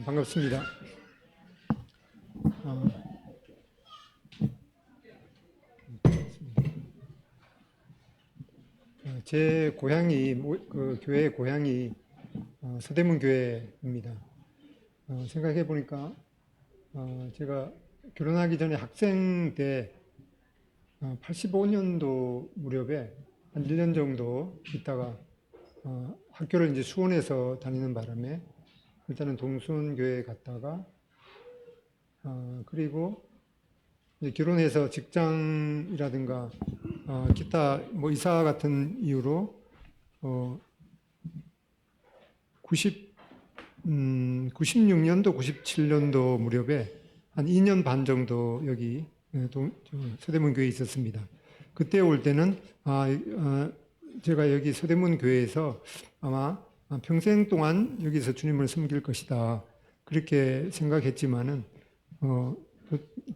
반갑습니다. 제 고향이, 교회 고향이 서대문 교회입니다. 생각해 보니까 제가 결혼하기 전에 학생 때 85년도 무렵에 한 1년 정도 있다가 학교를 이제 수원에서 다니는 바람에 일단은 동수원교회에 갔다가 그리고 이제 결혼해서 직장이라든가 기타 뭐 이사 같은 이유로 96년도 97년도 무렵에 한 2년 반 정도 여기 서대문 교회에 있었습니다. 그때 올 때는 제가 여기 서대문 교회에서 아마 평생 동안 여기서 주님을 섬길 것이다 그렇게 생각했지만은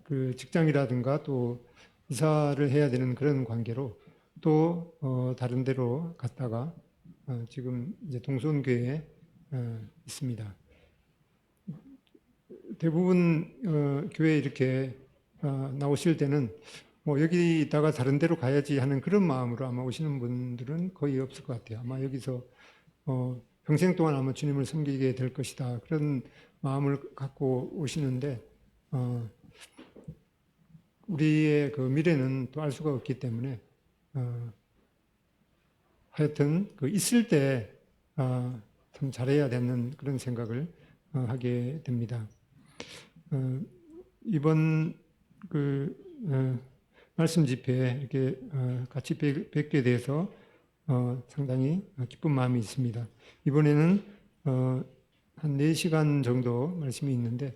그 직장이라든가 또 이사를 해야 되는 그런 관계로 또 다른 데로 갔다가 지금 이제 동수원교회에 있습니다. 대부분 교회에 이렇게 나오실 때는 뭐 여기 있다가 다른 데로 가야지 하는 그런 마음으로 아마 오시는 분들은 거의 없을 것 같아요. 아마 여기서 평생 동안 아마 주님을 섬기게 될 것이다 그런 마음을 갖고 오시는데 우리의 그 미래는 또 알 수가 없기 때문에 하여튼 그 있을 때 참 잘해야 되는 그런 생각을 하게 됩니다. 이번 그 말씀 집회에 이렇게 같이 뵙게 돼서 상당히 기쁜 마음이 있습니다. 이번에는 한 4시간 정도 말씀이 있는데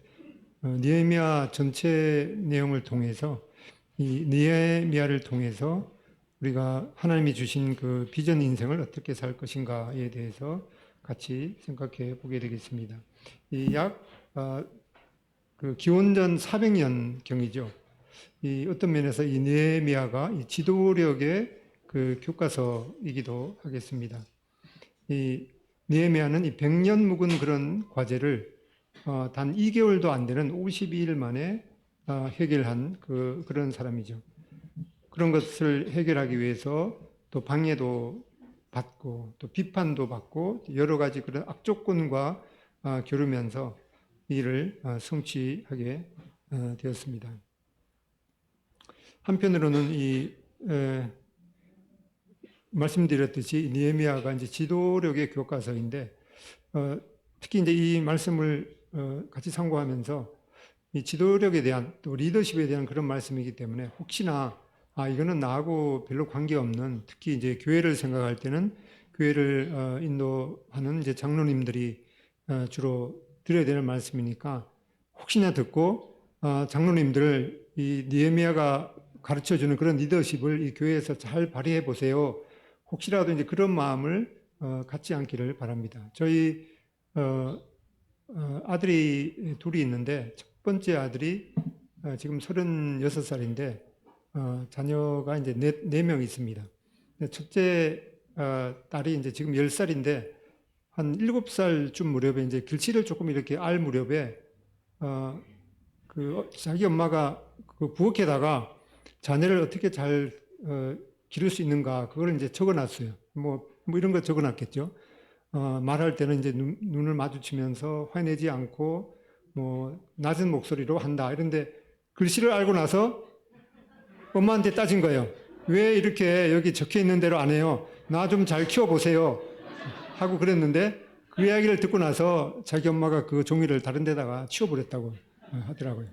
느헤미야 전체 내용을 통해서 이 느헤미야를 통해서 우리가 하나님이 주신 그 비전 인생을 어떻게 살 것인가에 대해서 같이 생각해 보게 되겠습니다. 그 기원전 400년 경이죠. 이 어떤 면에서 이 느헤미야가 이 지도력의 그 교과서이기도 하겠습니다. 이 느헤미야는 이 100년 묵은 그런 과제를 단 2개월도 안 되는 52일 만에 해결한 그런 사람이죠. 그런 것을 해결하기 위해서 또 방해도 받고 또 비판도 받고 여러 가지 그런 악조건과 겨루면서 일을 성취하게 되었습니다. 한편으로는 말씀드렸듯이 느헤미야가 이제 지도력의 교과서인데 특히 이제 이 말씀을 같이 참고하면서 이 지도력에 대한 또 리더십에 대한 그런 말씀이기 때문에 혹시나 이거는 나하고 별로 관계없는 특히 이제 교회를 생각할 때는 교회를 인도하는 이제 장로님들이 주로 드려야 되는 말씀이니까 혹시나 듣고 장로님들 이 느헤미야가 가르쳐 주는 그런 리더십을 이 교회에서 잘 발휘해 보세요. 혹시라도 이제 그런 마음을 갖지 않기를 바랍니다. 저희 아들이 둘이 있는데 첫 번째 아들이 지금 36살인데 자녀가 이제 네 명 있습니다. 첫째 딸이 이제 지금 10살인데 한 7살쯤 무렵에 이제 글씨를 조금 이렇게 알 무렵에 자기 엄마가 그 부엌에다가 자녀를 어떻게 잘 기를 수 있는가 그걸 이제 적어놨어요. 뭐 이런 거 적어놨겠죠. 말할 때는 이제 눈을 마주치면서 화내지 않고 뭐 낮은 목소리로 한다. 이런데 글씨를 알고 나서 엄마한테 따진 거예요. 왜 이렇게 여기 적혀 있는 대로 안 해요? 나 좀 잘 키워보세요. 하고 그랬는데 그 이야기를 듣고 나서 자기 엄마가 그 종이를 다른 데다가 치워버렸다고 하더라고요.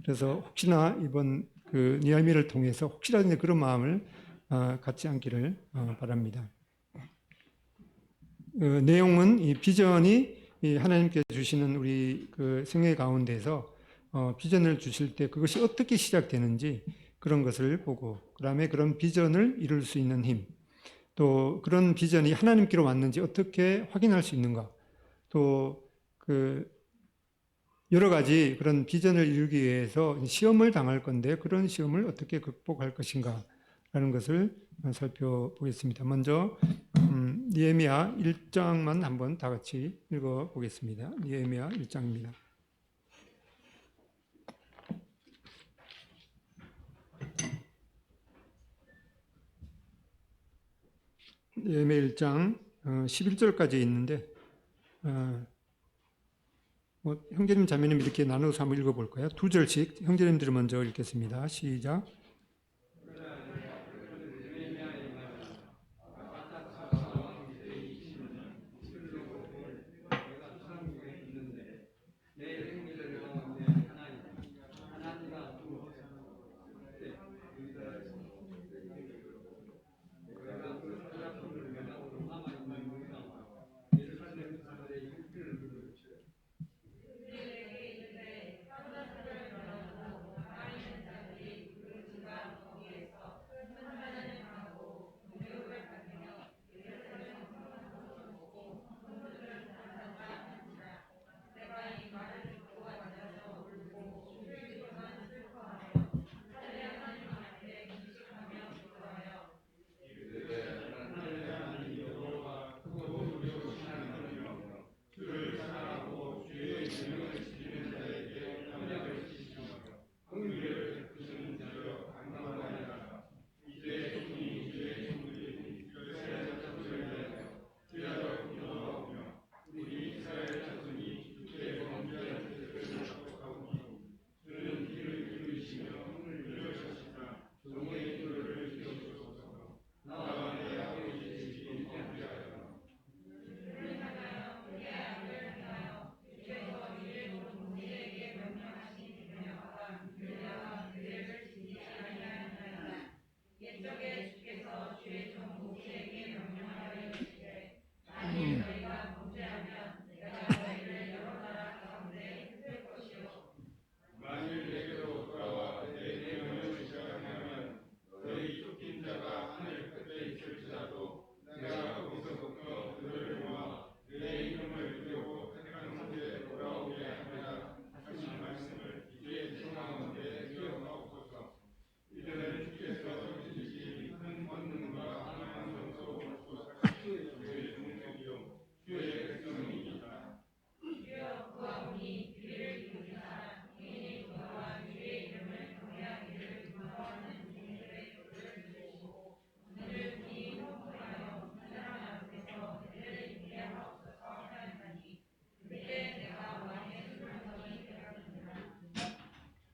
그래서 혹시나 이번 그 느헤미야를 통해서 혹시라도 이제 그런 마음을 갖지 않기를 바랍니다. 내용은 이 비전이 이 하나님께 주시는 우리 그 생애 가운데서 비전을 주실 때 그것이 어떻게 시작되는지 그런 것을 보고 그다음에 그런 비전을 이룰 수 있는 힘, 또 그런 비전이 하나님께로 왔는지 어떻게 확인할 수 있는가, 또 그 여러 가지 그런 비전을 이루기 위해서 시험을 당할 건데 그런 시험을 어떻게 극복할 것인가 라는 것을 살펴보겠습니다. 먼저 느헤미야 1장만 한번 다 같이 읽어 보겠습니다. 느헤미야 1장입니다. 느헤미야 1장 11절까지 있는데 형제님 자매님 이렇게 나눠서 한번 읽어볼까요? 두 절씩 형제님들이 먼저 읽겠습니다. 시작.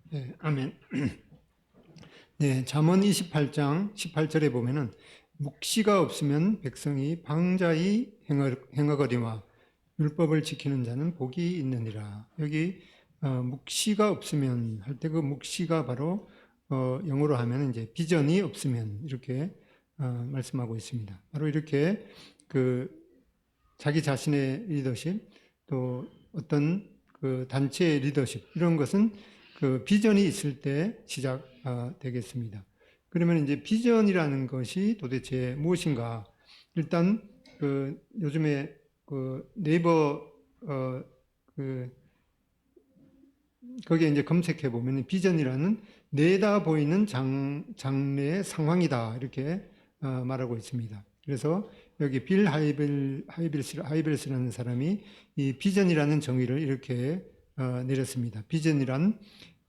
네, 아멘. 네, 잠언 28장 18절에 보면은 묵시가 없으면 백성이 방자히 행하거니와 율법을 지키는 자는 복이 있느니라. 여기 묵시가 없으면 할 때 그 묵시가 바로 영어로 하면 이제 비전이 없으면 이렇게 말씀하고 있습니다. 바로 이렇게 그 자기 자신의 리더십 또 어떤 그 단체의 리더십 이런 것은 그 비전이 있을 때 시작되겠습니다. 그러면 이제 비전이라는 것이 도대체 무엇인가? 일단 그 요즘에 그 네이버 그 거기에 이제 검색해 보면 비전이라는 내다 보이는 장래의 상황이다 이렇게 말하고 있습니다. 그래서 여기 빌 하이벨스라는 사람이 이 비전이라는 정의를 이렇게 내렸습니다. 비전이란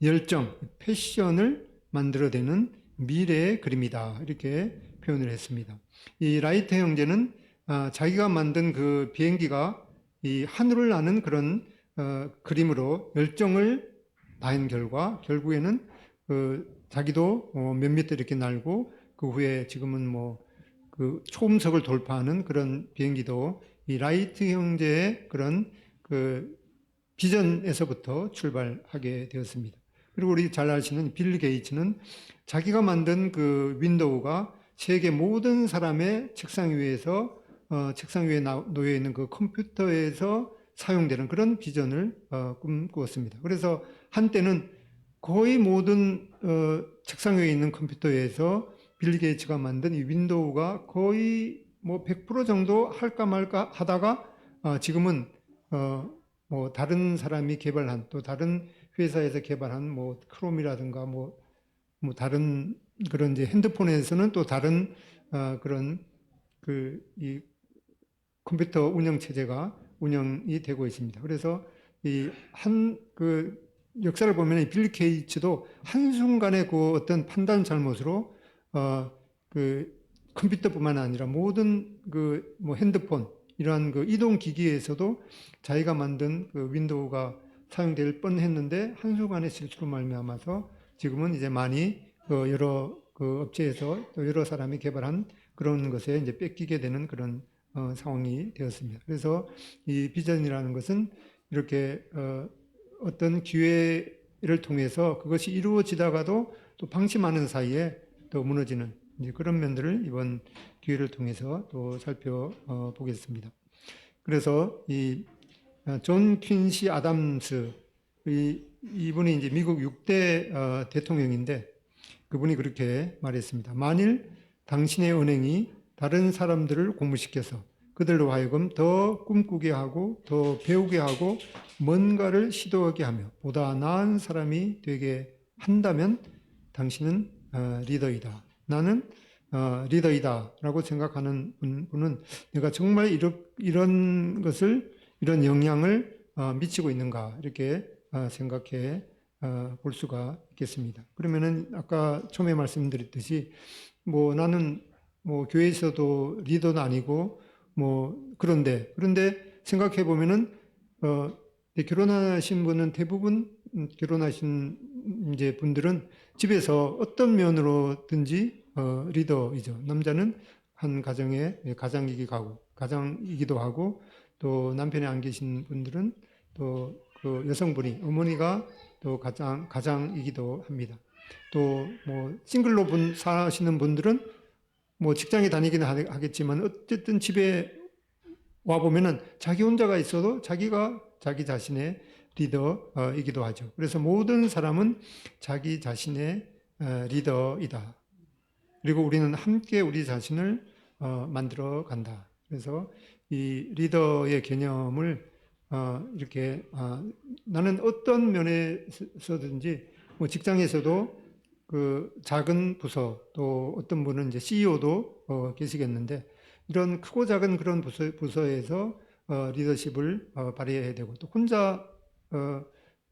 열정, 패션을 만들어내는 미래의 그림이다 이렇게 표현을 했습니다. 이 라이트 형제는 자기가 만든 그 비행기가 이 하늘을 나는 그런 그림으로 열정을 다한 결국에는 자기도 몇몇 대 이렇게 날고 그 후에 지금은 뭐 그 초음속을 돌파하는 그런 비행기도 이 라이트 형제의 그런 그 비전에서부터 출발하게 되었습니다. 그리고 우리 잘 아시는 빌 게이츠는 자기가 만든 그 윈도우가 세계 모든 사람의 책상 위에서 책상 위에 놓여 있는 그 컴퓨터에서 사용되는 그런 비전을 꿈꾸었습니다. 그래서 한때는 거의 모든 책상 위에 있는 컴퓨터에서 빌 게이츠가 만든 이 윈도우가 거의 뭐 100% 정도 할까 말까 하다가 지금은 뭐 다른 사람이 개발한 또 다른 회사에서 개발한 뭐 크롬이라든가 뭐 다른 그런 이제 핸드폰에서는 또 다른 그런 그 이 컴퓨터 운영 체제가 운영이 되고 있습니다. 그래서 이 그 역사를 보면 이 빌 게이츠도 한순간에 그 어떤 판단 잘못으로 그 컴퓨터뿐만 아니라 모든 그 뭐 핸드폰 이러한 그 이동 기기에서도 자기가 만든 그 윈도우가 사용될 뻔했는데 한순간의 실수로 말미암아서 지금은 이제 많이 여러 그 업체에서 또 여러 사람이 개발한 그런 것에 이제 뺏기게 되는 그런 상황이 되었습니다. 그래서 이 비전이라는 것은 이렇게 어떤 기회를 통해서 그것이 이루어지다가도 또 방심하는 사이에 또 무너지는 이제 그런 면들을 이번 기회를 통해서 또 살펴보겠습니다. 그래서 이 존 퀸시 아담스 이분이 이제 미국 6대 대통령인데 그분이 그렇게 말했습니다. 만일 당신의 은행이 다른 사람들을 공부시켜서 그들로 하여금 더 꿈꾸게 하고 더 배우게 하고 뭔가를 시도하게 하며 보다 나은 사람이 되게 한다면 당신은 리더이다. 나는 리더이다 라고 생각하는 분은 내가 정말 이런 것을 이런 영향을 미치고 있는가 이렇게 생각해 볼 수가 있겠습니다. 그러면은 아까 처음에 말씀드렸듯이 뭐 나는 뭐 교회에서도 리더는 아니고 뭐 그런데 생각해 보면은 결혼하신 분은 대부분 결혼하신 이제 분들은 집에서 어떤 면으로든지 리더이죠. 남자는 한 가정의 가장이기도 하고 또 남편이 안 계신 분들은 또 그 여성분이 어머니가 또 가장이기도 합니다. 또 뭐 싱글로 사시는 분들은 뭐 직장에 다니기는 하겠지만 어쨌든 집에 와 보면은 자기 혼자가 있어도 자기가 자기 자신의 리더이기도 하죠. 그래서 모든 사람은 자기 자신의 리더이다. 그리고 우리는 함께 우리 자신을 만들어 간다. 그래서 이 리더의 개념을 이렇게 나는 어떤 면에서든지 뭐 직장에서도 그 작은 부서 또 어떤 분은 이제 CEO도 계시겠는데 이런 크고 작은 그런 부서에서 리더십을 발휘해야 되고 또 혼자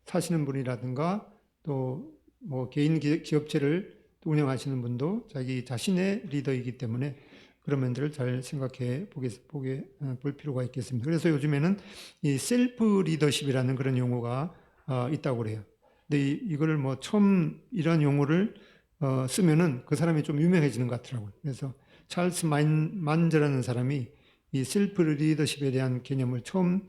사시는 분이라든가 또 뭐 개인 기업체를 운영하시는 분도 자기 자신의 리더이기 때문에 그런 면들을 잘 생각해 볼 필요가 있겠습니다. 그래서 요즘에는 이 셀프 리더십이라는 그런 용어가 있다고 그래요. 근데 이거를 뭐 처음 이런 용어를 쓰면은 그 사람이 좀 유명해지는 것 같더라고요. 그래서 찰스 만저라는 사람이 이 셀프 리더십에 대한 개념을 처음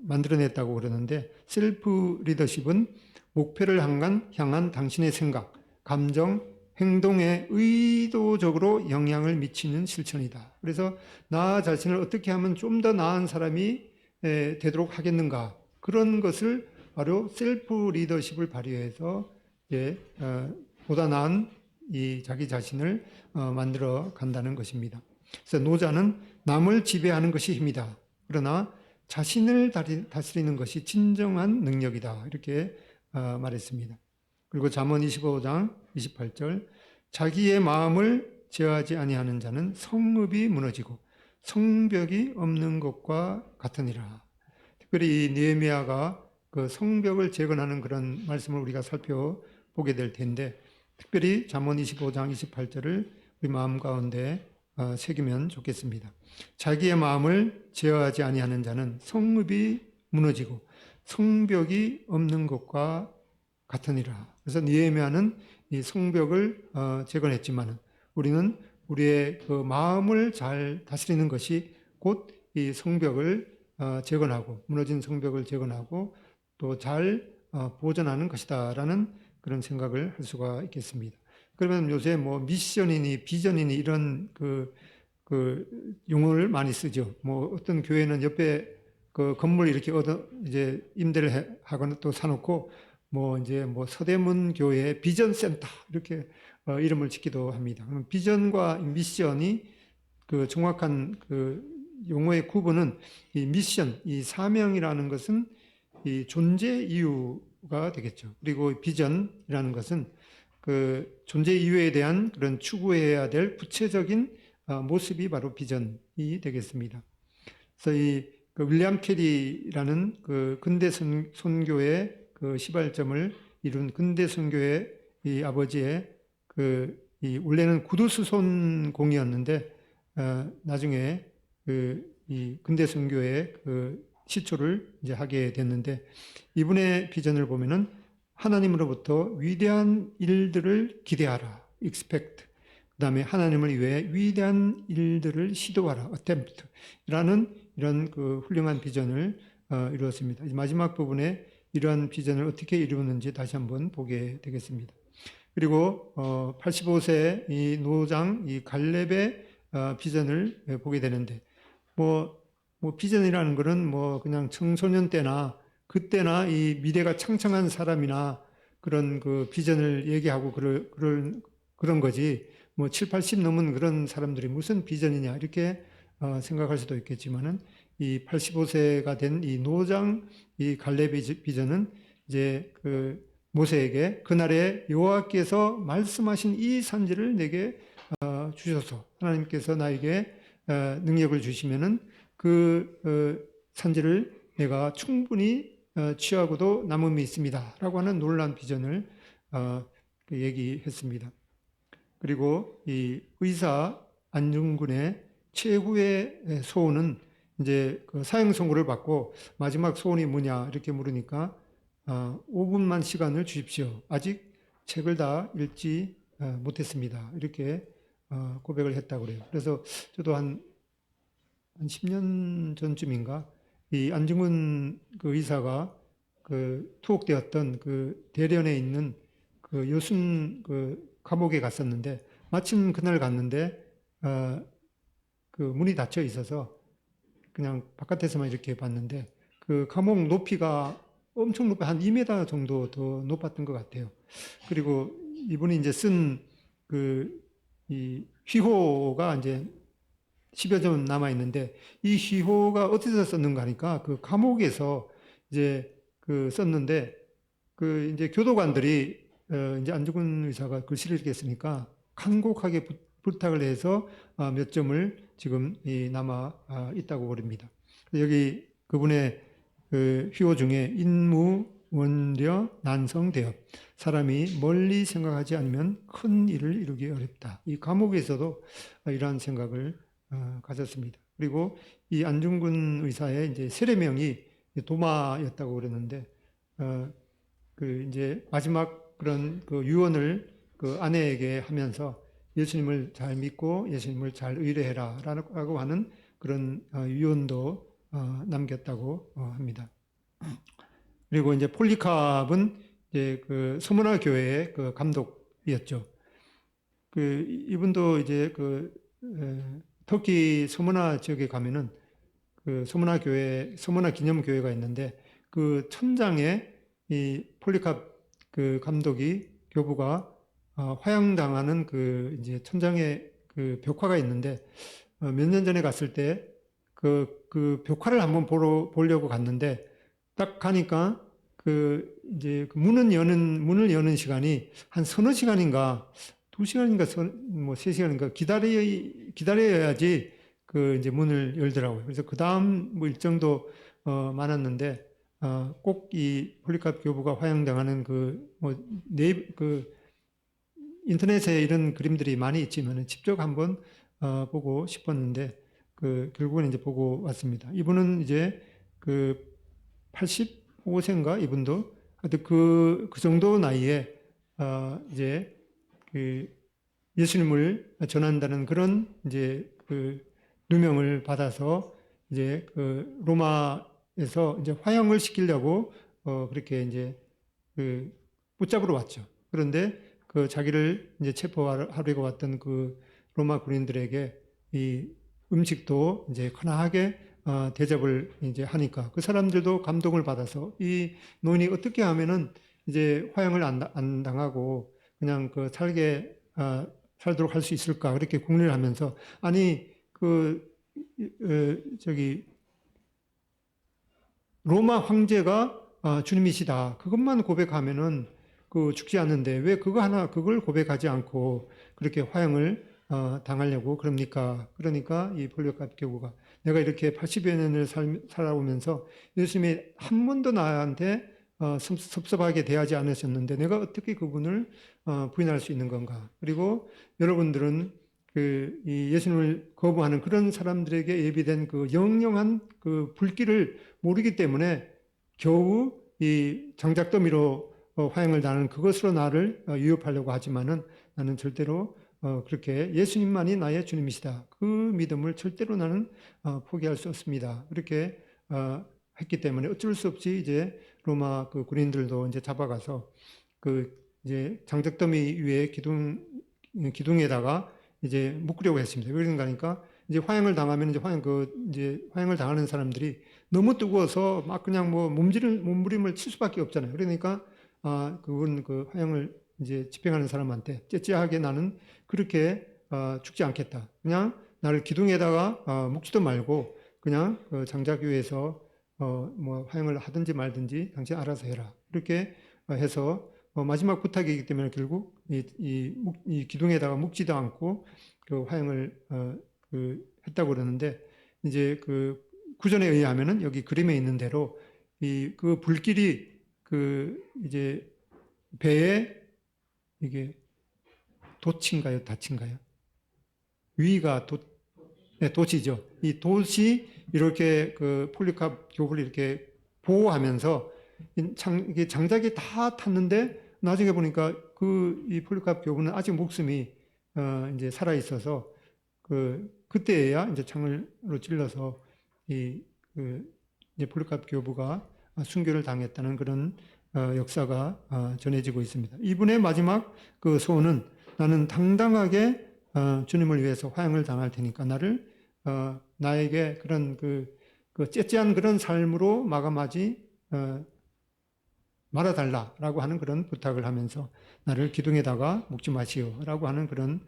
만들어냈다고 그러는데 셀프 리더십은 목표를 향한 당신의 생각, 감정, 행동에 의도적으로 영향을 미치는 실천이다. 그래서 나 자신을 어떻게 하면 좀 더 나은 사람이 되도록 하겠는가. 그런 것을 바로 셀프 리더십을 발휘해서 보다 나은 이 자기 자신을 만들어 간다는 것입니다. 그래서 노자는 남을 지배하는 것이 힘이다. 그러나 자신을 다스리는 것이 진정한 능력이다. 이렇게 말했습니다. 그리고 잠언 25장 28절 자기의 마음을 제어하지 아니하는 자는 성읍이 무너지고 성벽이 없는 것과 같으니라. 특별히 이 느헤미야가 그 성벽을 재건하는 그런 말씀을 우리가 살펴보게 될 텐데 특별히 잠언 25장 28절을 우리 마음 가운데 새기면 좋겠습니다. 자기의 마음을 제어하지 아니하는 자는 성읍이 무너지고 성벽이 없는 것과 같으니라. 그래서 느헤미야는 이 성벽을 재건했지만 우리는 우리의 그 마음을 잘 다스리는 것이 곧 이 성벽을 재건하고 무너진 성벽을 재건하고 또 잘 보존하는 것이다라는 그런 생각을 할 수가 있겠습니다. 그러면 요새 뭐 미션이니 비전이니 이런 그 용어를 많이 쓰죠. 뭐 어떤 교회는 옆에 그 건물 이렇게 이제 임대를 하거나 또 사놓고 뭐 이제 뭐 서대문 교회 비전 센터 이렇게 이름을 짓기도 합니다. 비전과 미션이 그 정확한 그 용어의 구분은 이 미션, 이 사명이라는 것은 이 존재 이유가 되겠죠. 그리고 비전이라는 것은 그 존재 이유에 대한 그런 추구해야 될 구체적인 모습이 바로 비전이 되겠습니다. 그래서 그 윌리엄 캐리라는 그 근대 선교의 그 시발점을 이룬 근대 선교의 이 아버지의 이 원래는 구두수손공이었는데 나중에 이 근대 선교의 그 시초를 이제 하게 됐는데, 이분의 비전을 보면은 하나님으로부터 위대한 일들을 기대하라, expect. 그다음에 하나님을 위해 위대한 일들을 시도하라, attempt라는 이런 그 훌륭한 비전을 이루었습니다. 마지막 부분에 이러한 비전을 어떻게 이루었는지 다시 한번 보게 되겠습니다. 그리고 85세 이 노장 이 갈렙의 비전을 보게 되는데, 뭐 비전이라는 것은 뭐 그냥 청소년 때나 그때나 이 미래가 창창한 사람이나 그런 그 비전을 얘기하고 그런 거지, 뭐 7, 80 넘은 그런 사람들이 무슨 비전이냐 이렇게 생각할 수도 있겠지만은, 이 85세가 된 이 노장 이 갈렙의 비전은 이제 그 모세에게 그날에 여호와께서 말씀하신 이 산지를 내게 주셔서 하나님께서 나에게 능력을 주시면은 그 산지를 내가 충분히 취하고도 남음이 있습니다라고 하는 놀라운 비전을 얘기했습니다. 그리고 이 의사 안중근의 최후의 소원은 이제 그 사형 선고를 받고 마지막 소원이 뭐냐 이렇게 물으니까 5분만 시간을 주십시오. 아직 책을 다 읽지 못했습니다. 이렇게 고백을 했다고 그래요. 그래서 저도 한 10년 전쯤인가 이 안중근 그 의사가 그 투옥되었던 그 대련에 있는 그 요순 그 감옥에 갔었는데, 마침 그날 갔는데 그 문이 닫혀 있어서 그냥 바깥에서만 이렇게 봤는데, 그 감옥 높이가 엄청 높아, 한 2m 정도 더 높았던 것 같아요. 그리고 이분이 이제 쓴 이 휘호가 이제 10여 점 남아 있는데, 이 휘호가 어디서 썼는가 하니까 그 감옥에서 이제 그 썼는데, 그 이제 교도관들이 이제 안중근 의사가 글씨를 이렇게 쓰니까 간곡하게 부탁을 해서 몇 점을 지금 남아 있다고 그럽니다. 여기 그분의 그 휘호 중에 인무, 원려, 난성, 대업. 사람이 멀리 생각하지 않으면 큰 일을 이루기 어렵다. 이 감옥에서도 이러한 생각을 가졌습니다. 그리고 이 안중근 의사의 이제 세례명이 도마였다고 그랬는데, 그 이제 마지막 그런 그 유언을 그 아내에게 하면서 예수님을 잘 믿고 예수님을 잘 의뢰해라라고 하는 그런 유언도 남겼다고 합니다. 그리고 이제 폴리캅은 이제 그 서문화 교회의 그 감독이었죠. 그 이분도 이제 그 터키 서문화 지역에 가면은 그 서문화 교회, 서문화 기념 교회가 있는데, 그 천장에 이 폴리캅 그 감독이 교부가 화양당하는 그 이제 천장에 그 벽화가 있는데, 몇 년 전에 갔을 때 그 벽화를 한번 보려고 갔는데, 딱 가니까 그 이제 그 문을 여는 시간이 한 서너 시간인가, 2시간인가, 뭐 3시간인가 기다려야지 그 이제 문을 열더라고요. 그래서 그 다음 뭐 일정도 많았는데, 꼭 이 폴리캅 교부가 화양당하는 그 인터넷에 이런 그림들이 많이 있지만 직접 한번 보고 싶었는데, 그 결국은 이제 보고 왔습니다. 이분은 이제 그 85세인가 이분도 하여튼 그 정도 나이에 이제 그 예수님을 전한다는 그런 이제 그 누명을 받아서 이제 그 로마에서 이제 화형을 시키려고 그렇게 이제 그 붙잡으러 왔죠. 그런데 그 자기를 이제 체포하려고 왔던 그 로마 군인들에게 이 음식도 이제 흔하게 대접을 이제 하니까 그 사람들도 감동을 받아서 이 노인이 어떻게 하면은 이제 화형을 안 당하고 그냥 그 살도록 할 수 있을까, 그렇게 궁리를 하면서, 아니 저기 로마 황제가 주님이시다 그것만 고백하면은 그 죽지 않는데 왜 그걸 고백하지 않고 그렇게 화형을 당하려고 그럽니까? 그러니까 이 폴리캅 교부가 내가 이렇게 80여 년을 살아오면서 예수님이 한 번도 나한테 섭섭하게 대하지 않으셨는데 내가 어떻게 그분을 부인할 수 있는 건가? 그리고 여러분들은 이 예수님을 거부하는 그런 사람들에게 예비된 그 영영한 그 불길을 모르기 때문에 겨우 이 장작더미로 화형을 당하는 그것으로 나를 유혹하려고 하지만은 나는 절대로 그렇게 예수님만이 나의 주님이시다. 그 믿음을 절대로 나는 포기할 수 없습니다. 그렇게 했기 때문에 어쩔 수 없이 이제 로마 그 군인들도 이제 잡아가서 그 이제 장작더미 위에 기둥에다가 이제 묶으려고 했습니다. 왜 그런가 하니까 이제 화형을 당하면 이제 화형을 당하는 사람들이 너무 뜨거워서 막 그냥 뭐 몸부림을 칠 수밖에 없잖아요. 그러니까 그분 그 화형을 이제 집행하는 사람한테 째째하게 나는 그렇게 죽지 않겠다. 그냥 나를 기둥에다가 묶지도 말고 그냥 그 장작 위에서 뭐 화형을 하든지 말든지 당신 알아서 해라. 이렇게 해서 마지막 부탁이기 때문에 결국 이 기둥에다가 묶지도 않고 그 화형을 했다고 그러는데 이제 그 구전에 의하면은 여기 그림에 있는 대로 그 불길이 그 이제 배에 이게 돛인가요? 닻인가요? 위가 네, 돛이죠. 이 돛이 이렇게 그 폴리캅 교부를 이렇게 보호하면서 이게 장작이 다 탔는데 나중에 보니까 이 폴리캅 교부는 아직 목숨이 이제 살아 있어서 그때야 이제 창으로 찔러서 이제 폴리캅 교부가 순교를 당했다는 그런 역사가 전해지고 있습니다. 이분의 마지막 그 소원은 나는 당당하게 주님을 위해서 화형을 당할 테니까 나에게 그런 그 째째한 그런 삶으로 마감하지 말아달라라고 하는 그런 부탁을 하면서 나를 기둥에다가 묶지 마시오라고 하는 그런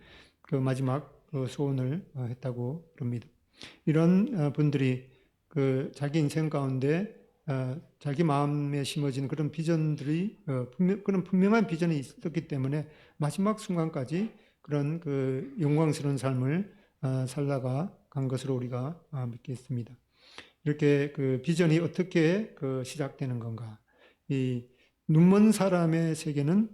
그 마지막 소원을 했다고 그럽니다. 이런 분들이 그 자기 인생 가운데 자기 마음에 심어진 그런 비전들이 그런 분명한 비전이 있었기 때문에 마지막 순간까지 그런 그 영광스러운 삶을 살다가 간 것으로 우리가 믿겠습니다. 이렇게 그 비전이 어떻게 시작되는 건가? 이 눈먼 사람의 세계는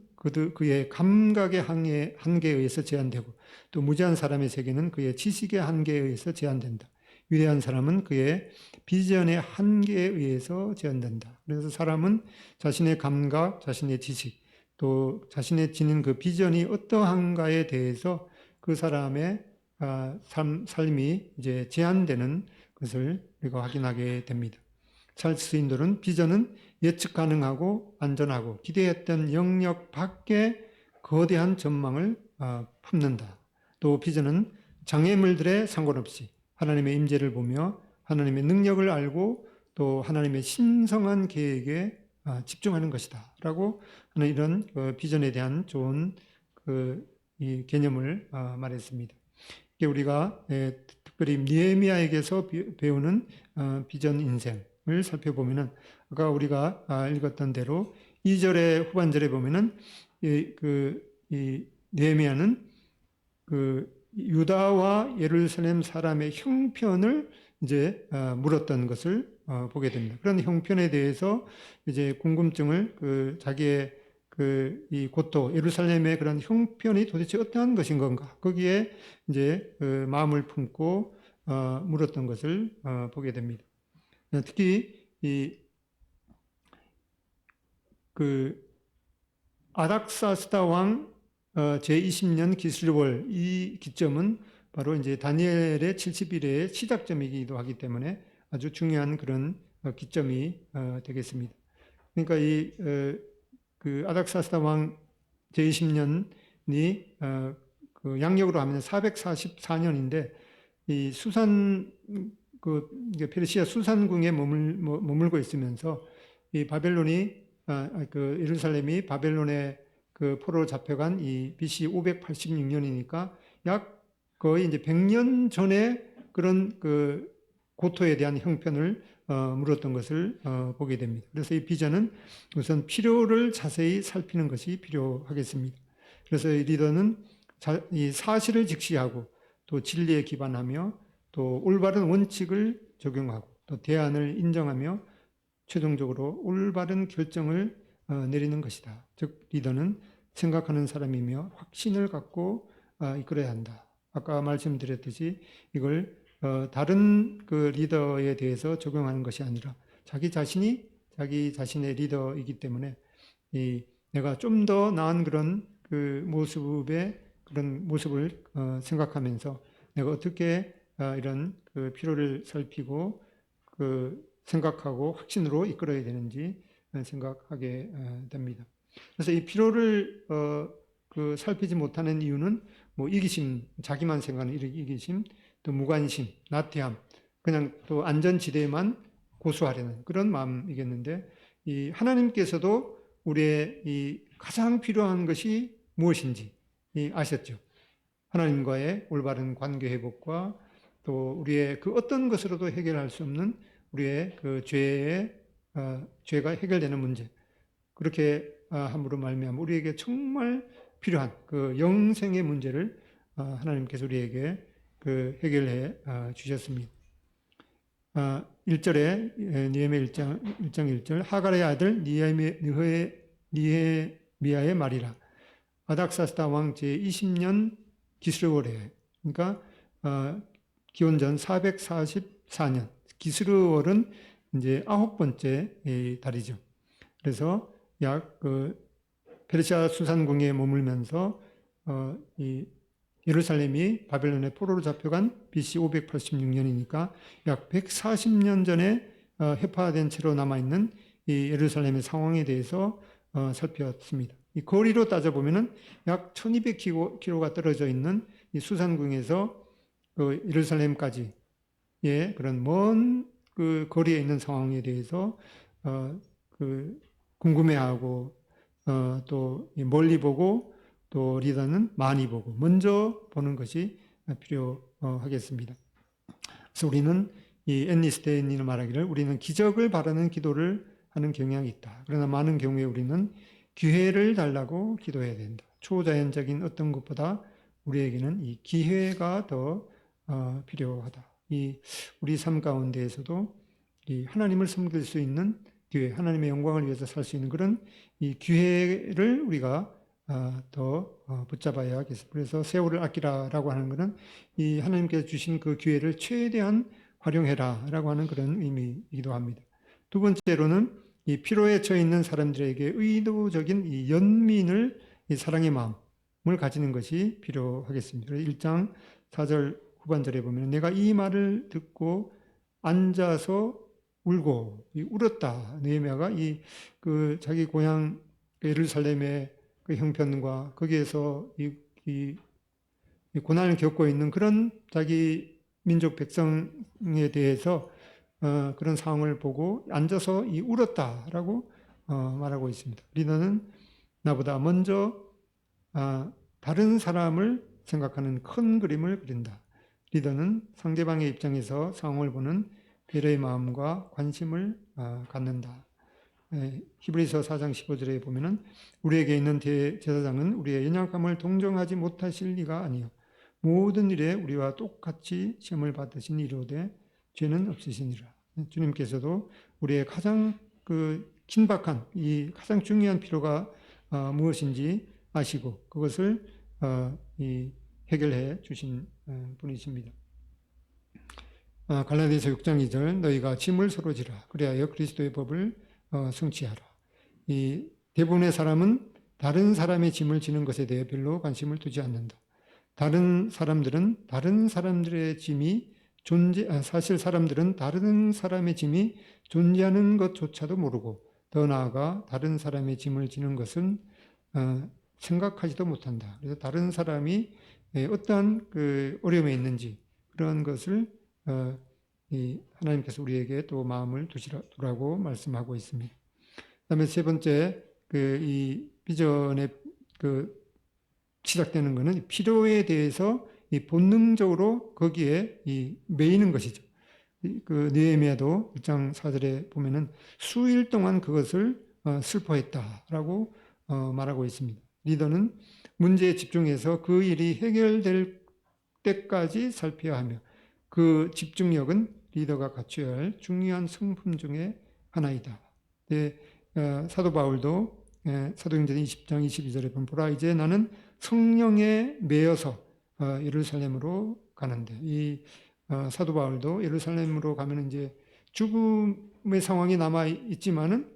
그의 감각의 한계에 의해서 제한되고 또 무지한 사람의 세계는 그의 지식의 한계에 의해서 제한된다. 위대한 사람은 그의 비전의 한계에 의해서 제한된다. 그래서 사람은 자신의 감각, 자신의 지식, 또 자신의 지닌 그 비전이 어떠한가에 대해서 그 사람의 삶이 이제 제한되는 것을 우리가 확인하게 됩니다. 찰스 스윈돌은 비전은 예측 가능하고 안전하고 기대했던 영역 밖의 거대한 전망을 품는다. 또 비전은 장애물들에 상관없이 하나님의 임재를 보며 하나님의 능력을 알고 또 하나님의 신성한 계획에 집중하는 것이다. 라고 하는 이런 비전에 대한 좋은 이 개념을 말했습니다. 이게 우리가 특별히 느헤미야에게서 배우는 비전 인생을 살펴보면은 아까 우리가 읽었던 대로 2절의 후반절에 보면은 이 느헤미야는 유다와 예루살렘 사람의 형편을 이제 물었던 것을 보게 됩니다. 그런 형편에 대해서 이제 궁금증을 자기의 이 고토 예루살렘의 그런 형편이 도대체 어떠한 것인 건가 거기에 이제 마음을 품고 물었던 것을 보게 됩니다. 특히 아닥사스다 왕 제20년 기슬월 이 기점은 바로 이제 다니엘의 70일의 시작점이기도 하기 때문에 아주 중요한 그런 기점이 되겠습니다. 그러니까 그 아닥사스다 왕 제20년이 그 양력으로 하면 444년인데 이 페르시아 수산궁에 머물고 있으면서 이 바벨론이 예루살렘이 바벨론의 그 포로로 잡혀간 이 BC 586년이니까 약 거의 이제 100년 전에 그런 그 고토에 대한 형편을 물었던 것을 보게 됩니다. 그래서 이 비전은 우선 필요를 자세히 살피는 것이 필요하겠습니다. 그래서 이 리더는 이 사실을 직시하고 또 진리에 기반하며 또 올바른 원칙을 적용하고 또 대안을 인정하며 최종적으로 올바른 결정을 내리는 것이다. 즉 리더는 생각하는 사람이며 확신을 갖고 이끌어야 한다. 아까 말씀드렸듯이 이걸 다른 그 리더에 대해서 적용하는 것이 아니라 자기 자신이 자기 자신의 리더이기 때문에 내가 좀 더 나은 그런 그 모습을 생각하면서 내가 어떻게 이런 그 필요를 살피고 그 생각하고 확신으로 이끌어야 되는지 생각하게 됩니다. 그래서 이 필요를 그 살피지 못하는 이유는 뭐 이기심, 자기만 생각하는 이기심, 또 무관심, 나태함, 그냥 또 안전지대에만 고수하려는 그런 마음이겠는데, 이 하나님께서도 우리의 이 가장 필요한 것이 무엇인지 아셨죠? 하나님과의 올바른 관계 회복과 또 우리의 그 어떤 것으로도 해결할 수 없는 우리의 그 죄가 해결되는 문제, 그렇게 함으로 말미암아 우리에게 정말 필요한 그 영생의 문제를 하나님께서 우리에게 그 해결해 주셨습니다. 1절에 느헤미야 1장 1절 하갈의 아들 느헤미야의 말이라. 아닥사스다 왕 제20년 기스르월에, 그러니까 기원전 444년, 기스르월은 이제 9번째 달이죠. 그래서 약 페르시아 수산궁에 머물면서 이 예루살렘이 바벨론의 포로로 잡혀간 BC 586년이니까 약 140년 전에 해파된 채로 남아있는 이 예루살렘의 상황에 대해서 살펴봤습니다. 이 거리로 따져보면은 약 1200km가 떨어져 있는 이 수산궁에서 예루살렘까지의 그런 먼 그 거리에 있는 상황에 대해서 궁금해하고 또 멀리 보고 또 리더는 많이 보고 먼저 보는 것이 필요하겠습니다. 그래서 우리는 이 앤니 스테인이 말하기를 우리는 기적을 바라는 기도를 하는 경향이 있다. 그러나 많은 경우에 우리는 기회를 달라고 기도해야 된다. 초자연적인 어떤 것보다 우리에게는 이 기회가 더 필요하다. 우리 삶 가운데에서도 이 하나님을 섬길 수 있는 기회, 하나님의 영광을 위해서 살 수 있는 그런 이 기회를 우리가 더 붙잡아야 하겠습니다. 그래서 세월을 아끼라라고 하는 것은 이 하나님께서 주신 그 기회를 최대한 활용해라라고 하는 그런 의미이기도 합니다. 두 번째로는 이 피로에 처해 있는 사람들에게 의도적인 이 연민을, 이 사랑의 마음을 가지는 것이 필요하겠습니다. 1장 4절 후반절에 보면 내가 이 말을 듣고 앉아서 울고 울었다. 느헤미야가 그 자기 고향 예루살렘의 그 형편과 거기에서 이 고난을 겪고 있는 그런 자기 민족 백성에 대해서 그런 상황을 보고 앉아서 울었다라고 말하고 있습니다. 리더는 나보다 먼저 다른 사람을 생각하는 큰 그림을 그린다. 리더는 상대방의 입장에서 상황을 보는 배려의 마음과 관심을 갖는다. 히브리서 4장 15절에 보면은 우리에게 있는 대제사장은 우리의 연약함을 동정하지 못하실 리가 아니요 모든 일에 우리와 똑같이 시험을 받으신 이로되 죄는 없으시니라. 주님께서도 우리의 가장 그 긴박한 이 가장 중요한 필요가 무엇인지 아시고 그것을 해결해 주신 분이십니다. 갈라디아서 6장 2절 너희가 짐을 서로 지라 그리하여 그리스도의 법을 성취하라. 이 대부분의 사람은 다른 사람의 짐을 지는 것에 대해 별로 관심을 두지 않는다. 다른 사람들은 다른 사람들의 짐이 사실 사람들은 다른 사람의 짐이 존재하는 것조차도 모르고 더 나아가 다른 사람의 짐을 지는 것은 생각하지도 못한다. 그래서 다른 사람이 어떠한 그 어려움에 있는지 그런 것을 하나님께서 우리에게 또 마음을 두라고 말씀하고 있습니다. 그다음에 세 번째 이 비전의 시작되는 것은 필요에 대해서 본능적으로 거기에 매이는 것이죠. 느헤미야도 1장 4절에 보면은 수일 동안 그것을 슬퍼했다라고 말하고 있습니다. 리더는 문제에 집중해서 그 일이 해결될 때까지 살펴야 하며 그 집중력은 리더가 갖춰야 할 중요한 성품 중에 하나이다. 네, 사도 바울도 사도행전 20장 22절에 보면 보라 이제 나는 성령에 매여서 예루살렘으로 가는데 이 사도 바울도 예루살렘으로 가면 이제 죽음의 상황이 남아 있지만은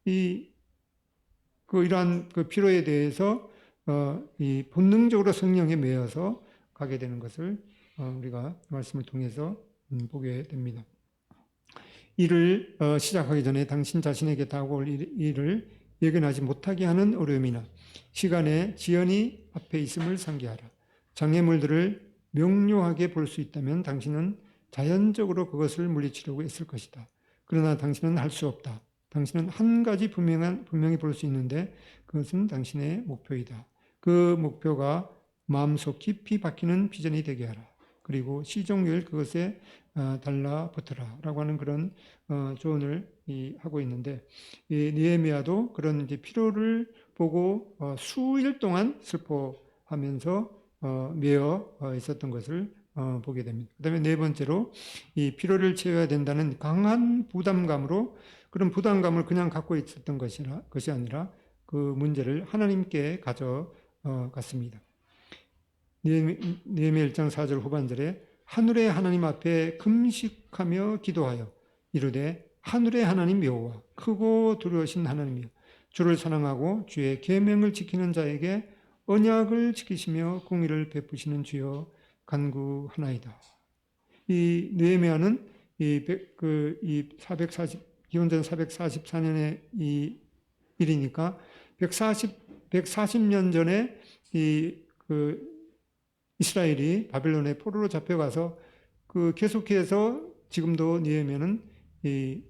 이러한 그 필요에 대해서 이 본능적으로 성령에 매여서 가게 되는 것을 우리가 말씀을 통해서 보게 됩니다. 일을 시작하기 전에 당신 자신에게 다가올 일을 예견하지 못하게 하는 어려움이나 시간에 지연이 앞에 있음을 상기하라. 장애물들을 명료하게 볼 수 있다면 당신은 자연적으로 그것을 물리치려고 애쓸 것이다. 그러나 당신은 할 수 없다. 당신은 한 가지 분명히 볼 수 있는데 그것은 당신의 목표이다. 그 목표가 마음속 깊이 박히는 비전이 되게 하라. 그리고 시종일 그것에 달라붙어라 라고 하는 그런 조언을 하고 있는데 느헤미야도 그런 이제 필요를 보고 수일 동안 슬퍼하면서 매여 있었던 것을 보게 됩니다. 그 다음에 네 번째로 이 필요를 채워야 된다는 강한 부담감으로 그런 부담감을 그냥 갖고 있었던 것이 아니라 그 문제를 하나님께 가져갔습니다. 느헤미야 1장 4절 후반절에 하늘의 하나님 앞에 금식하며 기도하여 이르되 하늘의 하나님 여호와 크고 두려우신 하나님이여 주를 사랑하고 주의 계명을 지키는 자에게 언약을 지키시며 공의를 베푸시는 주여 간구하나이다. 이 느헤미야는 기원전 444년의 이 일이니까 140년 전에 이스라엘이 바벨론의 포로로 잡혀가서 계속해서 지금도 느헤미야는 이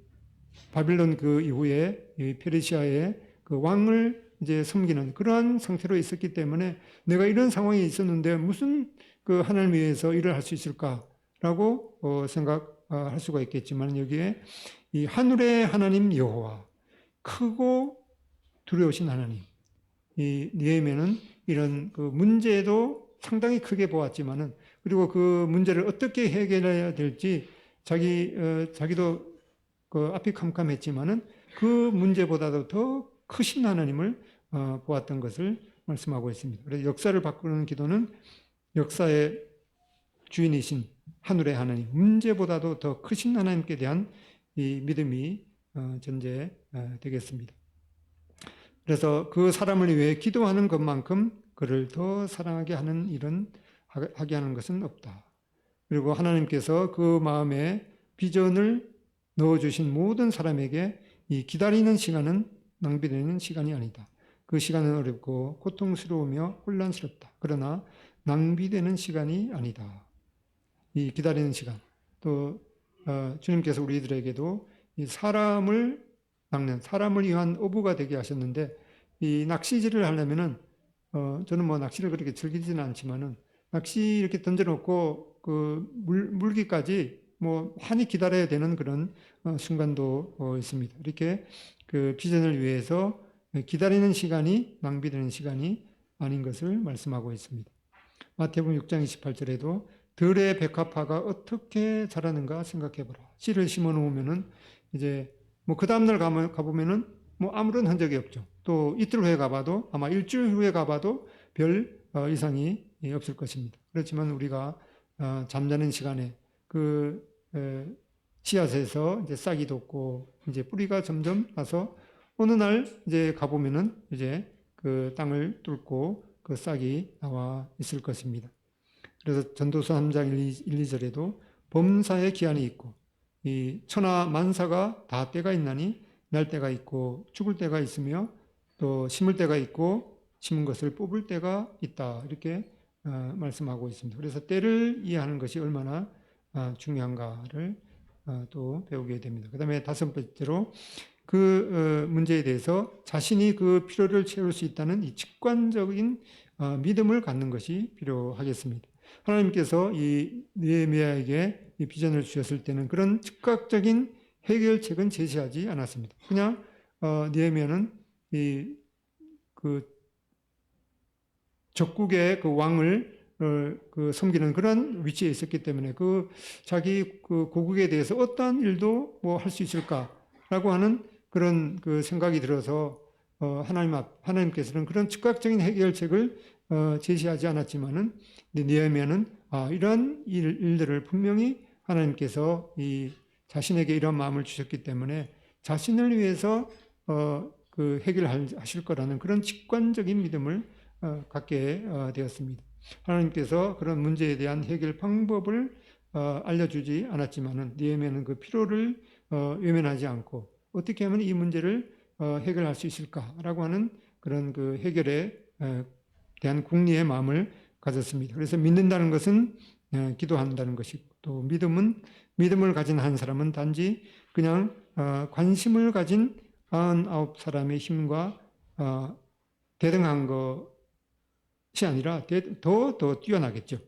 바벨론 이후에 이 페르시아의 왕을 이제 섬기는 그러한 상태로 있었기 때문에 내가 이런 상황이 있었는데 무슨 하나님 위해서 일을 할 수 있을까라고 생각할 수가 있겠지만 여기에 이 하늘의 하나님 여호와 크고 두려우신 하나님 이 느헤미야는 이런 문제도 상당히 크게 보았지만은 그리고 그 문제를 어떻게 해결해야 될지 자기도 앞이 캄캄했지만은 그 문제보다도 더 크신 하나님을 보았던 것을 말씀하고 있습니다. 그래서 역사를 바꾸는 기도는 역사의 주인이신 하늘의 하나님, 문제보다도 더 크신 하나님께 대한 이 믿음이 전제되겠습니다. 그래서 그 사람을 위해 기도하는 것만큼 그를 더 사랑하게 하는 일은 하게 하는 것은 없다. 그리고 하나님께서 그 마음에 비전을 넣어주신 모든 사람에게 이 기다리는 시간은 낭비되는 시간이 아니다. 그 시간은 어렵고 고통스러우며 혼란스럽다. 그러나 낭비되는 시간이 아니다. 이 기다리는 시간. 또 주님께서 우리들에게도 이 사람을 낚는 사람을 위한 어부가 되게 하셨는데 이 낚시질을 하려면은 저는 낚시를 그렇게 즐기지는 않지만은 낚시 이렇게 던져놓고 물기까지 많이 기다려야 되는 그런 순간도 있습니다. 이렇게 비전을 위해서 기다리는 시간이 낭비되는 시간이 아닌 것을 말씀하고 있습니다. 마태복음 6장 28절에도 들의 백합화가 어떻게 자라는가 생각해보라. 씨를 심어 놓으면은 이제 그 다음날 가보면은 아무런 흔적이 없죠. 또 이틀 후에 가봐도 아마 일주일 후에 가봐도 별 이상이 없을 것입니다. 그렇지만 우리가 잠자는 시간에 씨앗에서 이제 싹이 돋고 이제 뿌리가 점점 나서 어느 날 이제 가보면은 이제 그 땅을 뚫고 그 싹이 나와 있을 것입니다. 그래서 전도서 3장 1, 2절에도 범사의 기한이 있고 이 천하 만사가 다 때가 있나니 날 때가 있고 죽을 때가 있으며 또 심을 때가 있고 심은 것을 뽑을 때가 있다. 이렇게 말씀하고 있습니다. 그래서 때를 이해하는 것이 얼마나 중요한가를 또 배우게 됩니다. 그 다음에 다섯 번째로 문제에 대해서 자신이 그 필요를 채울 수 있다는 이 직관적인 믿음을 갖는 것이 필요하겠습니다. 하나님께서 이 느헤미야에게 이 비전을 주셨을 때는 그런 즉각적인 해결책은 제시하지 않았습니다. 그냥 느헤미야는 적국의 왕을 그 섬기는 그런 위치에 있었기 때문에 그 자기 그 고국에 대해서 어떠한 일도 뭐 할 수 있을까라고 하는 그런 그 생각이 들어서 하나님께서는 그런 즉각적인 해결책을 제시하지 않았지만은 느헤미야는 이러한 일들을 분명히 하나님께서 이 자신에게 이런 마음을 주셨기 때문에 자신을 위해서 그 해결하실 거라는 그런 직관적인 믿음을 갖게 되었습니다. 하나님께서 그런 문제에 대한 해결 방법을 알려주지 않았지만은 느헤미야는 그 필요를 외면하지 않고 어떻게 하면 이 문제를 해결할 수 있을까라고 하는 그런 그 해결에 대한 궁리의 마음을 가졌습니다. 그래서 믿는다는 것은 기도한다는 것이고 또 믿음을 가진 한 사람은 단지 그냥 관심을 가진 99사람의 힘과 대등한 것이 아니라 더 뛰어나겠죠.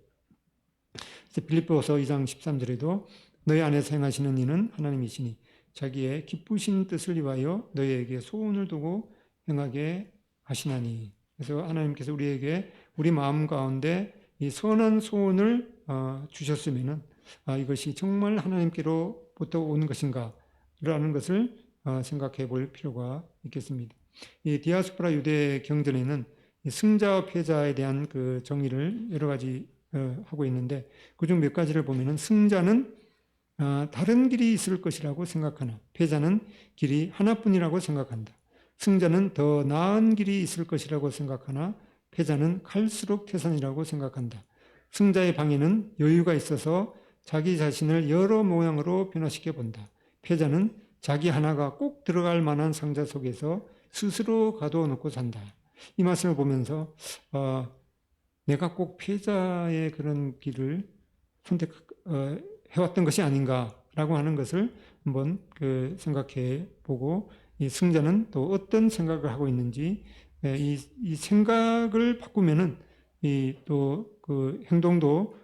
그래서 빌립보서 2장 13절에도 너희 안에서 행하시는 이는 하나님이시니 자기의 기쁘신 뜻을 위하여 너희에게 소원을 두고 행하게 하시나니. 그래서 하나님께서 우리에게 우리 마음 가운데 이 선한 소원을 주셨으면은 이것이 정말 하나님께로부터 온 것인가라는 것을 생각해 볼 필요가 있겠습니다. 이 디아스포라 유대 경전에는 승자와 패자에 대한 그 정의를 여러 가지 하고 있는데 그중 몇 가지를 보면은 승자는 다른 길이 있을 것이라고 생각하나 패자는 길이 하나뿐이라고 생각한다. 승자는 더 나은 길이 있을 것이라고 생각하나 패자는 갈수록 태산이라고 생각한다. 승자의 방에는 여유가 있어서 자기 자신을 여러 모양으로 변화시켜 본다. 패자는 자기 하나가 꼭 들어갈 만한 상자 속에서 스스로 가둬 놓고 산다. 이 말씀을 보면서 내가 꼭 패자의 그런 길을 선택해왔던 것이 아닌가라고 하는 것을 한번 생각해 보고 이 승자는 또 어떤 생각을 하고 있는지 이 생각을 바꾸면은 또 그 행동도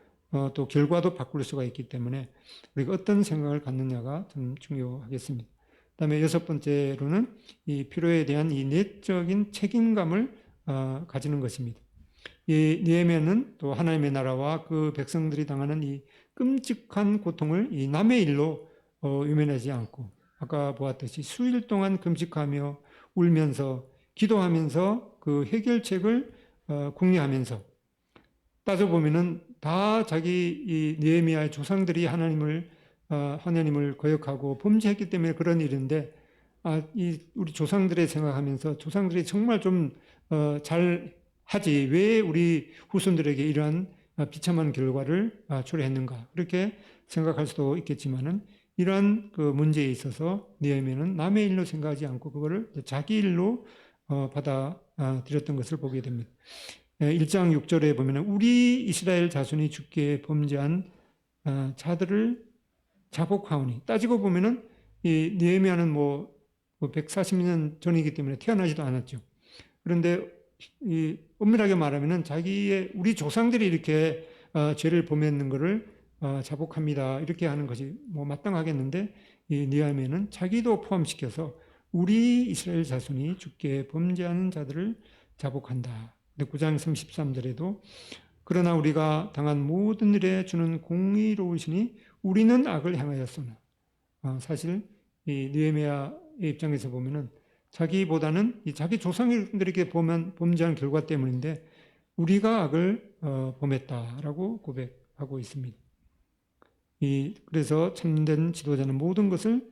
또 결과도 바꿀 수가 있기 때문에 우리가 어떤 생각을 갖느냐가 좀 중요하겠습니다. 그다음에 여섯 번째로는 이 필요에 대한 이 내적인 책임감을 가지는 것입니다. 이 느헤미야는 또 하나님의 나라와 그 백성들이 당하는 이 끔찍한 고통을 이 남의 일로 외면하지 않고 아까 보았듯이 수일 동안 금식하며 울면서 기도하면서 그 해결책을 궁리하면서 따져보면은 다 자기 이 느헤미야의 조상들이 하나님을 거역하고 범죄했기 때문에 그런 일인데 우리 조상들의 생각하면서 조상들이 정말 좀 잘 하지 왜 우리 후손들에게 이러한 비참한 결과를 초래했는가 그렇게 생각할 수도 있겠지만은 이러한 그 문제에 있어서 느헤미야는 남의 일로 생각하지 않고 그거를 자기 일로 받아들였던 것을 보게 됩니다. 1장 6절에 보면 우리 이스라엘 자손이 주께 범죄한 자들을 자복하오니 따지고 보면은 이 느헤미야는 뭐 140년 전이기 때문에 태어나지도 않았죠. 그런데 엄밀하게 말하면은 우리 조상들이 이렇게 죄를 범했는 것을 자복합니다. 이렇게 하는 것이 뭐 마땅하겠는데 이 느헤미야는 자기도 포함시켜서 우리 이스라엘 자손이 주께 범죄하는 자들을 자복한다. 9장 33절에도 그러나 우리가 당한 모든 일에 주는 공의로우시니 우리는 악을 행하였으나 사실 이 느헤미야의 입장에서 보면은 자기보다는 자기 조상들에게 범죄한 결과 때문인데 우리가 악을 범했다라고 고백하고 있습니다. 그래서 참된 지도자는 모든 것을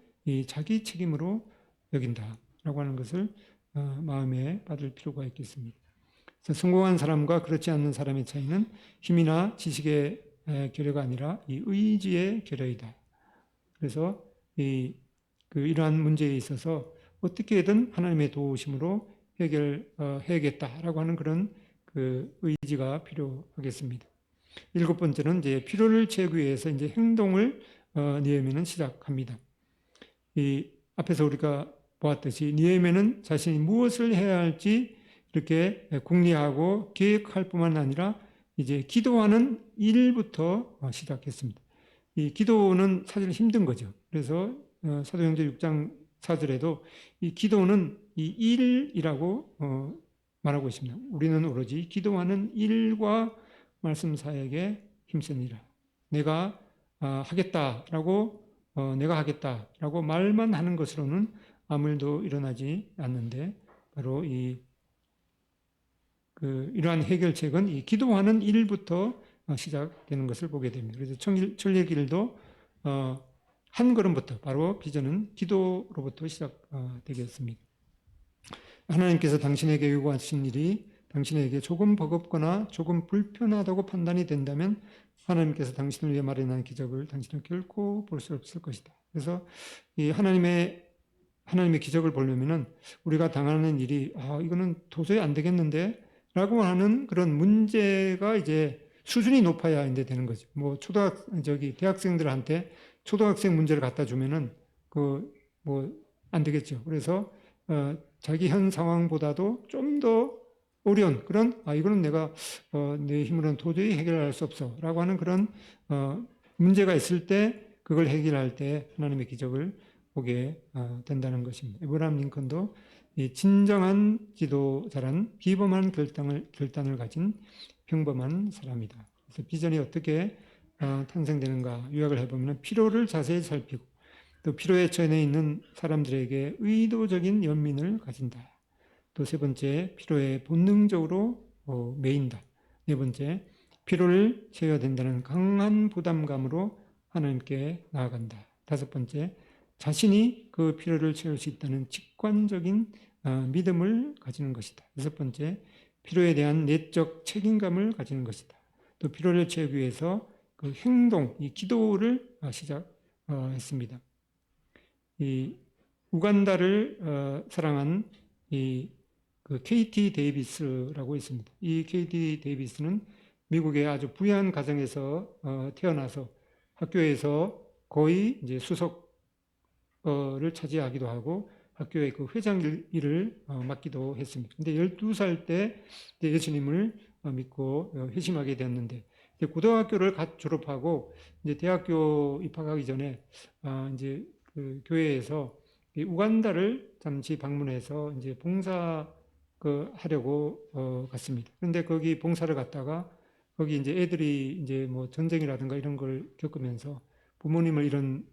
자기 책임으로 여긴다라고 하는 것을 마음에 받을 필요가 있겠습니다. 성공한 사람과 그렇지 않는 사람의 차이는 힘이나 지식의 결여가 아니라 이 의지의 결여이다. 그래서 이러한 문제에 있어서 어떻게든 하나님의 도우심으로 해결해야겠다라고 하는 그런 그 의지가 필요하겠습니다. 일곱 번째는 이제 필요를 채우기 위해서 이제 행동을 느헤미야는 시작합니다. 앞에서 우리가 보았듯이 느헤미야는 자신이 무엇을 해야 할지 이렇게 궁리하고 계획할 뿐만 아니라 이제 기도하는 일부터 시작했습니다. 이 기도는 사실 힘든 거죠. 그래서 사도행전 6장 4절에도 이 기도는 이 일이라고 말하고 있습니다. 우리는 오로지 기도하는 일과 말씀 사역에 힘쓰니라. 내가 하겠다라고 내가 하겠다라고 말만 하는 것으로는 아무 일도 일어나지 않는데 바로 이러한 해결책은 이 기도하는 일부터 시작되는 것을 보게 됩니다. 그래서 천리길도 한 걸음부터 바로 비전은 기도로부터 시작되겠습니다. 하나님께서 당신에게 요구하신 일이 당신에게 조금 버겁거나 조금 불편하다고 판단이 된다면 하나님께서 당신을 위해 마련한 기적을 당신은 결코 볼 수 없을 것이다. 그래서 이 하나님의 기적을 보려면은 우리가 당하는 일이 이거는 도저히 안 되겠는데 라고 하는 그런 문제가 이제 수준이 높아야 이제 되는 거죠. 뭐 대학생들한테 초등학생 문제를 갖다 주면은 안 되겠죠. 그래서 자기 현 상황보다도 좀 더 어려운 그런 이거는 내가 내 힘으로는 도저히 해결할 수 없어라고 하는 그런 문제가 있을 때 그걸 해결할 때 하나님의 기적을 보게 된다는 것입니다. 에브라함 링컨도 이 진정한 지도자란 비범한 결단을 가진 평범한 사람이다. 그래서 비전이 어떻게 탄생되는가 요약을 해보면 필요를 자세히 살피고 또 필요에 처해 있는 사람들에게 의도적인 연민을 가진다. 또 세 번째, 필요에 본능적으로 매인다. 네 번째, 필요를 채워야 된다는 강한 부담감으로 하나님께 나아간다. 다섯 번째, 자신이 그 필요를 채울 수 있다는 직관적인 믿음을 가지는 것이다. 여섯 번째, 필요에 대한 내적 책임감을 가지는 것이다. 또 필요를 채우기 위해서 그 행동, 이 기도를 시작했습니다. 이 우간다를 사랑한 그 KT 데이비스라고 있습니다. 이 KT 데이비스는 미국의 아주 부유한 가정에서 태어나서 학교에서 거의 이제 수석을 차지하기도 하고 학교의 그 회장 일을 맡기도 했습니다. 근데 12살 때 예수님을 믿고 회심하게 되었는데 고등학교를 졸업하고 이제 대학교 입학하기 전에 이제 그 교회에서 우간다를 잠시 방문해서 이제 봉사 하려고 갔습니다. 그런데 거기 봉사를 갔다가 거기 이제 애들이 이제 뭐 전쟁이라든가 이런 걸 겪으면서 부모님을 잃은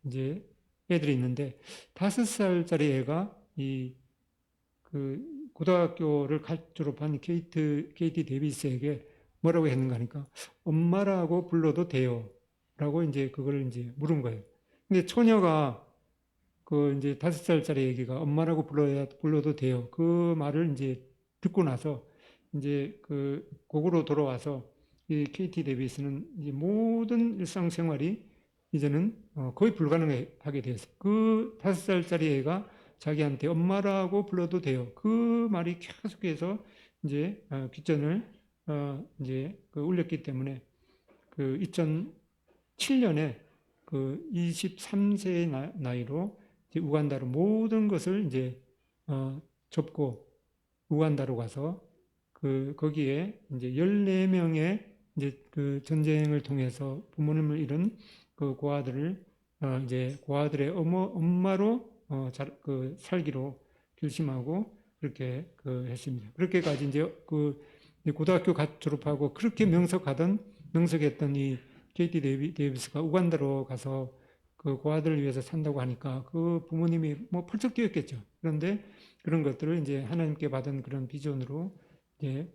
이제 애들이 있는데 5살짜리 애가 고등학교를 졸업한 KT 데이비스에게 뭐라고 했는가 하니까 엄마라고 불러도 돼요. 라고 이제 그걸 이제 물은 거예요. 근데 처녀가 이제 5살짜리 애기가 엄마라고 불러도 돼요. 그 말을 이제 듣고 나서 이제 곡으로 돌아와서 이 KT 데이비스는 이제 모든 일상생활이 이제는 거의 불가능하게 되었어요. 그 5살짜리 애가 자기한테 엄마라고 불러도 돼요. 그 말이 계속해서 이제 빗전을 이제 울렸기 때문에 2007년에 23세의 나이로 이제 우간다로 모든 것을 이제 접고 우간다로 가서 거기에 이제 14명의 이제 전쟁을 통해서 부모님을 잃은 고아들을 이제 고아들의 엄마로 살기로 결심하고 그렇게 했습니다. 그렇게까지 이제 고등학교 졸업하고 그렇게 명석했던 이 KT 데이비스가 우간다로 가서 고아들을 위해서 산다고 하니까 그 부모님이 뭐 펄쩍 뛰었겠죠. 그런데 그런 것들을 이제 하나님께 받은 그런 비전으로 이제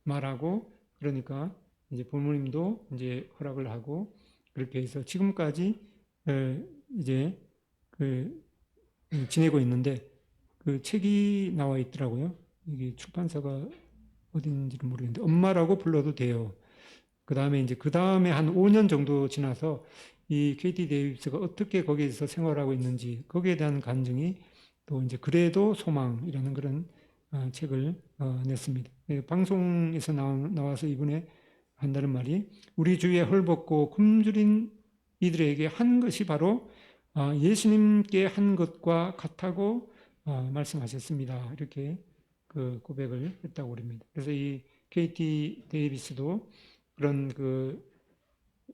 말하고 그러니까 이제 부모님도 이제 허락을 하고 그렇게 해서 지금까지 이제 지내고 있는데 책이 나와 있더라고요. 이게 출판사가 어딘지는 모르겠는데 엄마라고 불러도 돼요. 그 다음에 한 5년 정도 지나서 이 KT 데이비스가 어떻게 거기에서 생활하고 있는지 거기에 대한 간증이 또 이제 그래도 소망이라는 그런 책을 냈습니다. 방송에서 나와서 이번에 한다는 말이 우리 주위에 헐벗고 굶주린 이들에게 한 것이 바로 예수님께 한 것과 같다고 말씀하셨습니다. 이렇게 고백을 했다고 그럽니다. 그래서 이 KT 데이비스도 그런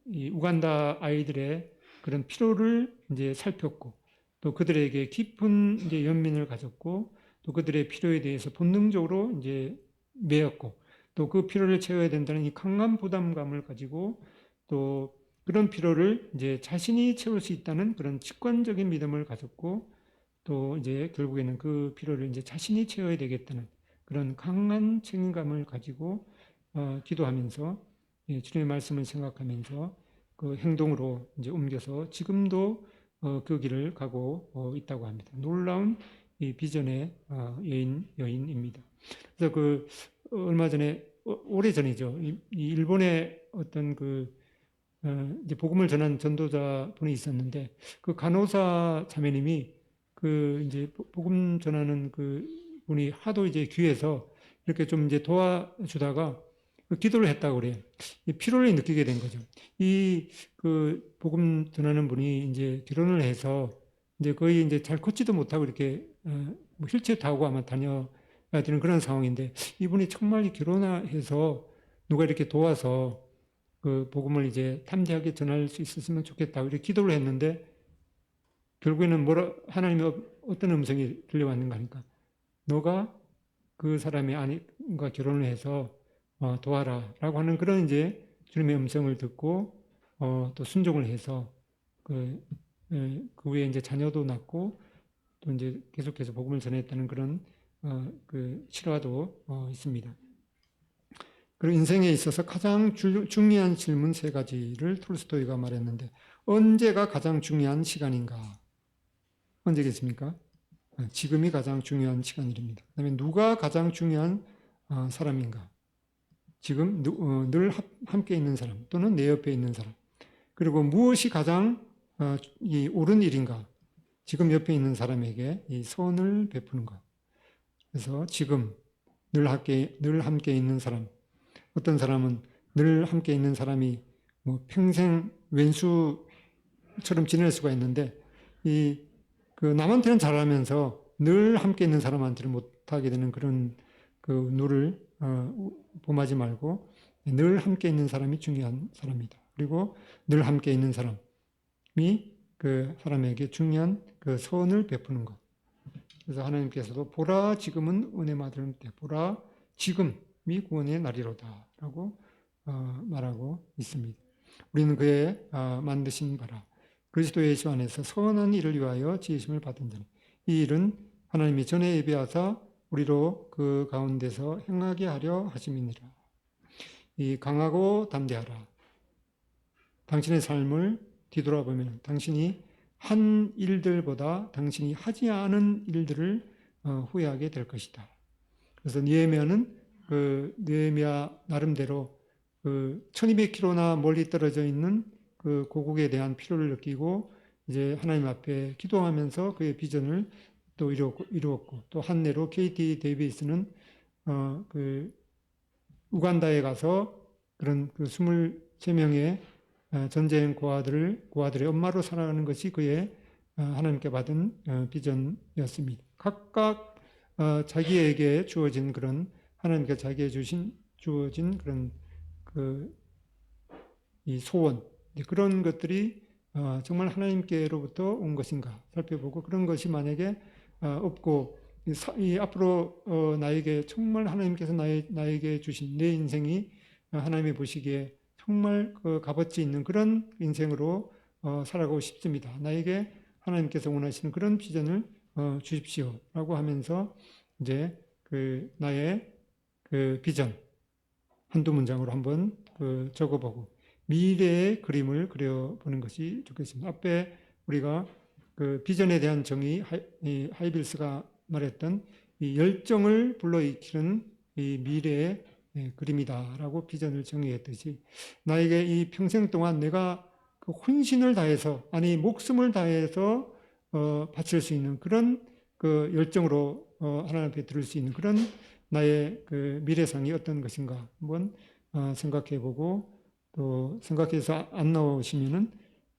이 우간다 아이들의 그런 필요를 이제 살폈고 또 그들에게 깊은 이제 연민을 가졌고 또 그들의 필요에 대해서 본능적으로 이제 매였고 또 그 필요를 채워야 된다는 이 강한 부담감을 가지고 또 그런 필요를 이제 자신이 채울 수 있다는 그런 직관적인 믿음을 가졌고 또 이제 결국에는 그 필요를 이제 자신이 채워야 되겠다는 그런 강한 책임감을 가지고 기도하면서 주님의 말씀을 생각하면서 그 행동으로 이제 옮겨서 지금도 그 길을 가고 있다고 합니다. 놀라운 이 비전의 여인입니다. 그래서 그 얼마 전에 오래 전이죠. 이 일본의 어떤 그 이제 복음을 전한 전도자 분이 있었는데 그 간호사 자매님이 그 이제 복음 전하는 그 분이 하도 이제 귀해서 이렇게 좀 이제 도와주다가 그 기도를 했다고 그래요. 피로를 느끼게 된 거죠. 이 그 복음 전하는 분이 이제 결혼을 해서 이제 거의 이제 잘 걷지도 못하고 이렇게 뭐 휠체어 타고 아마 다녀야 되는 그런 상황인데 이분이 정말 결혼해서 누가 이렇게 도와서 그 복음을 이제 담대하게 전할 수 있었으면 좋겠다고 이렇게 기도를 했는데 결국에는 하나님의 어떤 음성이 들려왔는가 하니까 너가 그 사람의 아내과 결혼을 해서 도와라라고 하는 그런 이제 주님의 음성을 듣고 또 순종을 해서 그 후에 이제 자녀도 낳고 또 이제 계속해서 복음을 전했다는 그런 그 실화도 있습니다. 그리고 인생에 있어서 가장 중요한 질문 세 가지를 톨스토이가 말했는데 언제가 가장 중요한 시간인가? 언제겠습니까? 지금이 가장 중요한 시간입니다. 그다음에 누가 가장 중요한 사람인가? 지금 늘 함께 있는 사람 또는 내 옆에 있는 사람. 그리고 무엇이 가장 이 옳은 일인가? 지금 옆에 있는 사람에게 이 선을 베푸는 것. 그래서 지금 늘 함께 있는 사람. 어떤 사람은 늘 함께 있는 사람이 뭐 평생 왼수처럼 지낼 수가 있는데 그 남한테는 잘하면서 늘 함께 있는 사람한테는 못하게 되는 그런 그 누를 범하지 말고 늘 함께 있는 사람이 중요한 사람이다. 그리고 늘 함께 있는 사람이 그 사람에게 중요한 그 선을 베푸는 것. 그래서 하나님께서도 보라 지금은 은혜 받을 때 보라 지금이 구원의 날이로다라고 말하고 있습니다. 우리는 그의 만드신 바라 그리스도 예수 안에서 선한 일을 위하여 지으심을 받은 자니 이 일은 하나님이 전에 예비하사 우리로 그 가운데서 행하게 하려 하심이니라. 이 강하고 담대하라. 당신의 삶을 뒤돌아보면 당신이 한 일들보다 당신이 하지 않은 일들을 후회하게 될 것이다. 그래서 느헤미야는 그 느헤미야 나름대로 그 1200km나 멀리 떨어져 있는 그 고국에 대한 필요를 느끼고 이제 하나님 앞에 기도하면서 그의 비전을 또 이루었고 또 한내로 KT 데이비스는 그 우간다에 가서 그런 그 23명의 전쟁 고아들의 엄마로 살아가는 것이 그의 하나님께 받은 비전이었습니다. 각각 자기에게 주어진 그런 하나님께 자기에게 주어진 그런 이 소원 그런 것들이 정말 하나님께로부터 온 것인가 살펴보고 그런 것이 만약에 없고 앞으로 나에게 정말 하나님께서 나에게 주신 내 인생이 하나님이 보시기에 정말 그 값어치 있는 그런 인생으로 살아가고 싶습니다. 나에게 하나님께서 원하시는 그런 비전을 주십시오라고 하면서 이제 그 나의 그 비전 한두 문장으로 한번 적어보고 미래의 그림을 그려보는 것이 좋겠습니다. 앞에 우리가 그 비전에 대한 정의 하이빌스가 말했던 이 열정을 불러일으키는 이 미래의 그림이다라고 비전을 정의했듯이 나에게 이 평생 동안 내가 그 혼신을 다해서 아니 목숨을 다해서 바칠 수 있는 그런 그 열정으로 하나님 앞에 들을 수 있는 그런 나의 그 미래상이 어떤 것인가 한번 생각해보고 또 생각해서 안 나오시면은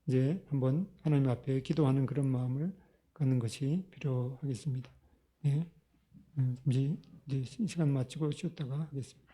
이제 한번 하나님 앞에 기도하는 그런 마음을 갖는 것이 필요하겠습니다. 네, 이제 시간 마치고 쉬었다가 하겠습니다.